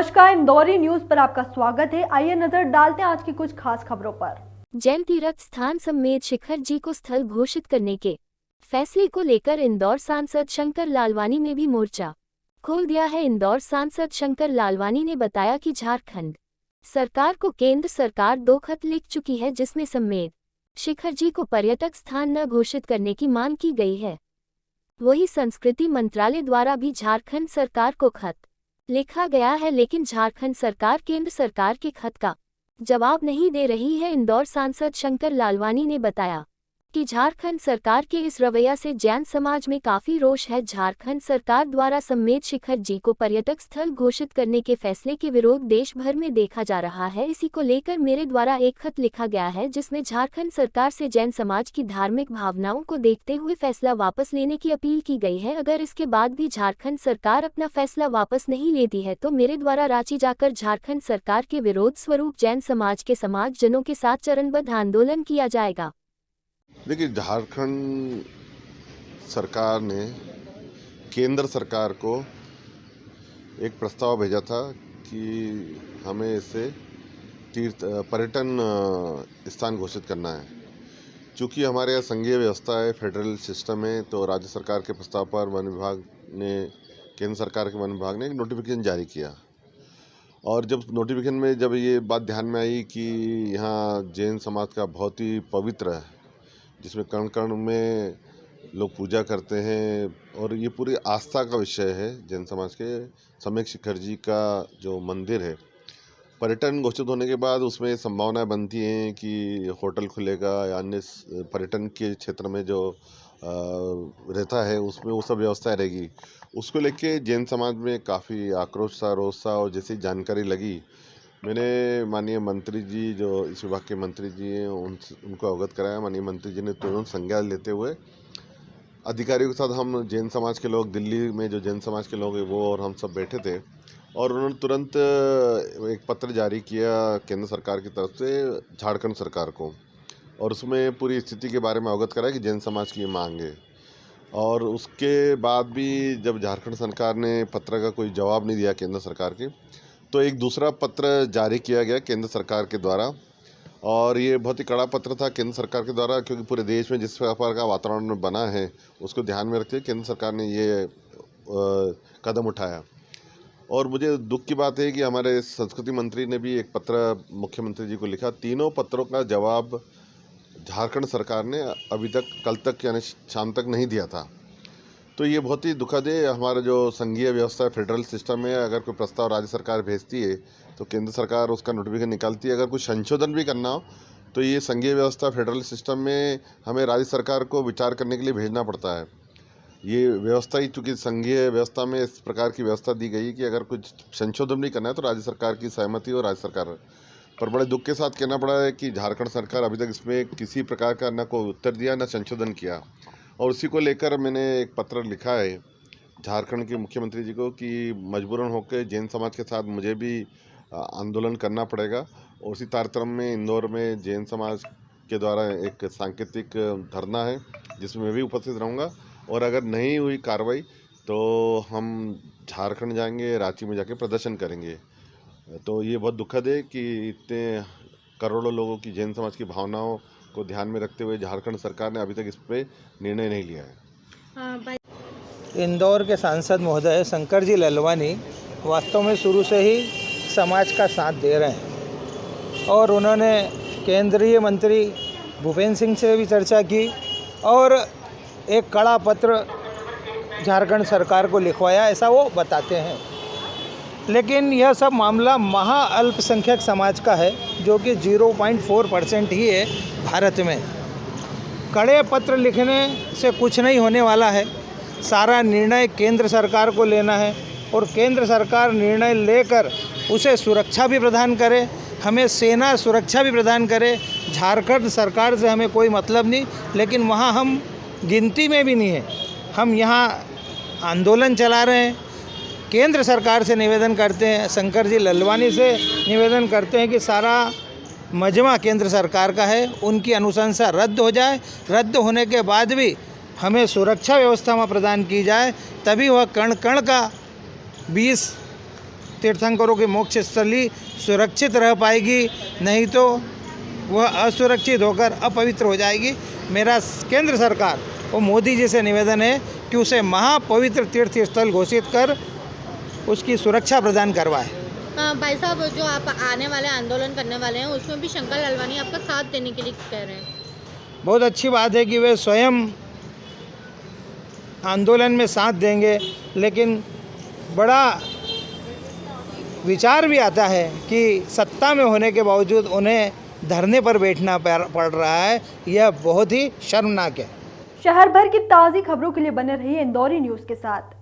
नमस्कार, इंदौरी न्यूज पर आपका स्वागत है। आइए नजर डालते हैं आज की कुछ खास खबरों पर। जैन तीर्थ स्थान समेत शिखर जी को स्थल घोषित करने के फैसले को लेकर इंदौर सांसद शंकर लालवानी ने भी मोर्चा खोल दिया है। इंदौर सांसद शंकर लालवानी ने बताया कि झारखंड सरकार को केंद्र सरकार 2 खत लिख चुकी है, जिसमें समेत शिखर जी को पर्यटक स्थान न घोषित करने की मांग की गई है। वही संस्कृति मंत्रालय द्वारा भी झारखंड सरकार को खत लिखा गया है, लेकिन झारखंड सरकार केंद्र सरकार के खत का जवाब नहीं दे रही है। इंदौर सांसद शंकर लालवानी ने बताया कि झारखंड सरकार के इस रवैया से जैन समाज में काफी रोष है। झारखंड सरकार द्वारा समेत शिखर जी को पर्यटक स्थल घोषित करने के फैसले के विरोध देश भर में देखा जा रहा है। इसी को लेकर मेरे द्वारा एक खत लिखा गया है, जिसमें झारखंड सरकार से जैन समाज की धार्मिक भावनाओं को देखते हुए फैसला वापस लेने की अपील की गई है। अगर इसके बाद भी झारखंड सरकार अपना फैसला वापस नहीं लेती है तो मेरे द्वारा रांची जाकर झारखंड सरकार के विरोध स्वरूप जैन समाज के समाजजनों के साथ चरणबद्ध आंदोलन किया जाएगा। देखिए, झारखंड सरकार ने केंद्र सरकार को एक प्रस्ताव भेजा था कि हमें इसे पर्यटन स्थान घोषित करना है। चूँकि हमारे यहाँ संघीय व्यवस्था है, फेडरल सिस्टम है, तो राज्य सरकार के प्रस्ताव पर वन विभाग ने केंद्र सरकार के वन विभाग ने एक नोटिफिकेशन जारी किया। और जब नोटिफिकेशन में जब ये बात ध्यान में आई कि यहाँ जैन समाज का बहुत ही पवित्र है, जिसमें कण कण में लोग पूजा करते हैं और ये पूरी आस्था का विषय है जैन समाज के, समेत शिखर जी का जो मंदिर है, पर्यटन घोषित होने के बाद उसमें संभावनाएं बनती हैं कि होटल खुलेगा या अन्य पर्यटन के क्षेत्र में जो रहता है उसमें वो सब व्यवस्थाएं रहेगी। उसको लेके जैन समाज में काफ़ी आक्रोश सा, रोष सा, और जैसी जानकारी लगी मैंने माननीय मंत्री जी, जो इस विभाग के मंत्री जी हैं, उनको अवगत कराया। माननीय मंत्री जी ने तुरंत संज्ञान लेते हुए अधिकारियों के साथ, हम जैन समाज के लोग, दिल्ली में जो जैन समाज के लोग हैं वो और हम सब बैठे थे, और उन्होंने तुरंत एक पत्र जारी किया केंद्र सरकार की तरफ से झारखंड सरकार को, और उसमें पूरी स्थिति के बारे में अवगत कराया कि जैन समाज की ये मांग है। और उसके बाद भी जब झारखंड सरकार ने पत्र का कोई जवाब नहीं दिया केंद्र सरकार के, तो एक दूसरा पत्र जारी किया गया केंद्र सरकार के द्वारा, और ये बहुत ही कड़ा पत्र था केंद्र सरकार के द्वारा, क्योंकि पूरे देश में जिस प्रकार का वातावरण बना है उसको ध्यान में रखते हुए केंद्र सरकार ने ये कदम उठाया। और मुझे दुख की बात है कि हमारे संस्कृति मंत्री ने भी एक पत्र मुख्यमंत्री जी को लिखा। तीनों पत्रों का जवाब झारखंड सरकार ने अभी तक, कल तक यानी शाम तक नहीं दिया था। तो ये बहुत ही दुखद है। हमारा जो संघीय व्यवस्था है, फेडरल सिस्टम है, अगर कोई प्रस्ताव राज्य सरकार भेजती है तो केंद्र सरकार उसका नोटिफिकेशन निकालती है। अगर कुछ संशोधन भी करना हो तो ये संघीय व्यवस्था, फेडरल सिस्टम में हमें राज्य सरकार को विचार करने के लिए भेजना पड़ता है। ये व्यवस्था ही, चूँकि संघीय व्यवस्था में इस प्रकार की व्यवस्था दी गई कि अगर कुछ संशोधन भी करना है तो राज्य सरकार की सहमति हो, राज्य सरकार। पर बड़े दुख के साथ कहना पड़ा है कि झारखंड सरकार अभी तक इसमें किसी प्रकार का न कोई उत्तर दिया, न संशोधन किया। और उसी को लेकर मैंने एक पत्र लिखा है झारखंड के मुख्यमंत्री जी को कि मजबूरन होकर जैन समाज के साथ मुझे भी आंदोलन करना पड़ेगा। और उसी तारतम्य में इंदौर में जैन समाज के द्वारा एक सांकेतिक धरना है, जिसमें मैं भी उपस्थित रहूँगा। और अगर नहीं हुई कार्रवाई तो हम झारखंड जाएंगे, रांची में जाके प्रदर्शन करेंगे। तो ये बहुत दुखद है कि इतने करोड़ों लोगों की जैन समाज की भावनाओं को ध्यान में रखते हुए झारखंड सरकार ने अभी तक इस पे निर्णय नहीं लिया है। इंदौर के सांसद महोदय शंकर जी लालवानी वास्तव में शुरू से ही समाज का साथ दे रहे हैं, और उन्होंने केंद्रीय मंत्री भूपेंद्र सिंह से भी चर्चा की और एक कड़ा पत्र झारखंड सरकार को लिखवाया, ऐसा वो बताते हैं। लेकिन यह सब मामला महाअल्पसंख्यक समाज का है, जो कि 0.4% ही है भारत में। कड़े पत्र लिखने से कुछ नहीं होने वाला है। सारा निर्णय केंद्र सरकार को लेना है, और केंद्र सरकार निर्णय लेकर उसे सुरक्षा भी प्रदान करे, हमें सेना सुरक्षा भी प्रदान करे। झारखंड सरकार से हमें कोई मतलब नहीं, लेकिन वहाँ हम गिनती में भी नहीं है। हम यहाँ आंदोलन चला रहे हैं। केंद्र सरकार से निवेदन करते हैं, शंकर जी लालवानी से निवेदन करते हैं कि सारा मजमा केंद्र सरकार का है, उनकी अनुशंसा रद्द हो जाए। रद्द होने के बाद भी हमें सुरक्षा व्यवस्था में प्रदान की जाए, तभी वह कण कण का 20 तीर्थंकरों की मोक्ष स्थली सुरक्षित रह पाएगी, नहीं तो वह असुरक्षित होकर अपवित्र हो जाएगी। मेरा केंद्र सरकार और मोदी जी से निवेदन है कि उसे महापवित्र तीर्थ स्थल घोषित कर उसकी सुरक्षा प्रदान करवाए। भाई साहब, जो आप आने वाले आंदोलन करने वाले हैं उसमें भी शंकर लालवानी आपका साथ देने के लिए कह रहे हैं। बहुत अच्छी बात है कि वे स्वयं आंदोलन में साथ देंगे, लेकिन बड़ा विचार भी आता है कि सत्ता में होने के बावजूद उन्हें धरने पर बैठना पड़ रहा है। यह बहुत ही शर्मनाक है। शहर भर की ताज़ी खबरों के लिए बने रहिए इंदौरी न्यूज़ के साथ।